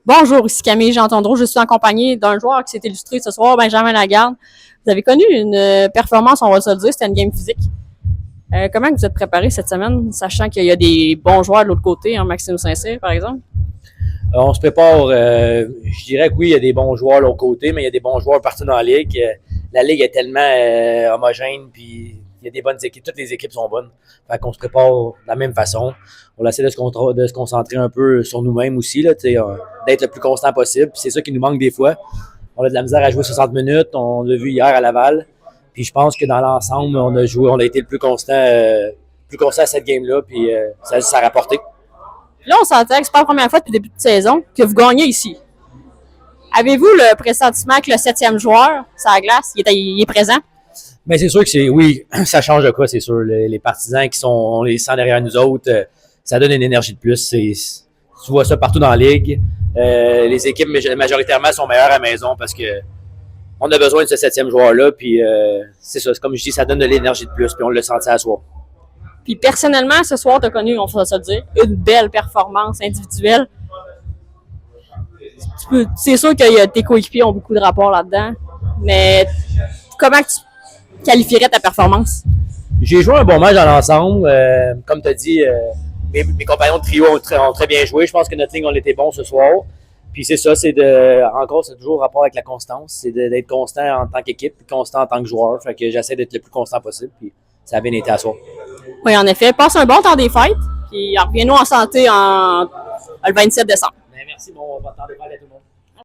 Bonjour, ici Camille Jean-Tondreau. Je suis en compagnie d'un joueur qui s'est illustré ce soir, Benjamin Lagarde. Vous avez connu une performance, on va se le dire, c'était une game physique. Comment vous êtes préparé cette semaine, sachant qu'il y a des bons joueurs de l'autre côté, hein, Maxime Saint-Cyr, par exemple? On se prépare, je dirais que oui, il y a des bons joueurs de l'autre côté, mais il y a des bons joueurs partout dans la ligue. La ligue est tellement homogène, puis il y a des bonnes équipes, toutes les équipes sont bonnes. Fait qu'on se prépare de la même façon. On essaie de se concentrer un peu sur nous-mêmes aussi, là, d'être le plus constant possible. Puis c'est ça qui nous manque des fois. On a de la misère à jouer 60 minutes, on l'a vu hier à Laval. Puis je pense que dans l'ensemble, on a été le plus constant à cette game-là, puis ça a rapporté. Là, on s'entend que c'est pas la première fois depuis le début de saison que vous gagnez ici. Avez-vous le pressentiment que le 7e joueur, sur la glace, il est présent? Mais c'est sûr que oui, ça change de quoi, c'est sûr. Les partisans qui sont, on les sent derrière nous autres, ça donne une énergie de plus. Tu vois ça partout dans la ligue. Les équipes majoritairement sont meilleures à la maison parce que on a besoin de ce 7e joueur-là. Puis c'est ça, comme je dis, ça donne de l'énergie de plus. Puis on l'a senti à soi. Puis personnellement, ce soir, tu as connu, on va se le dire, une belle performance individuelle. C'est sûr que tes coéquipiers ont beaucoup de rapports là-dedans, mais comment tu qualifierais ta performance? J'ai joué un bon match dans l'ensemble. Comme tu as dit, mes compagnons de trio ont très bien joué. Je pense que notre ligne, on était bon ce soir. Puis c'est ça, c'est toujours rapport avec la constance. C'est d'être constant en tant qu'équipe, puis constant en tant que joueur. Fait que j'essaie d'être le plus constant possible, puis ça a bien été à soi. Oui, en effet. Passe un bon temps des fêtes, puis reviens-nous en santé le 27 décembre. Merci, bon temps des fêtes à tout le monde.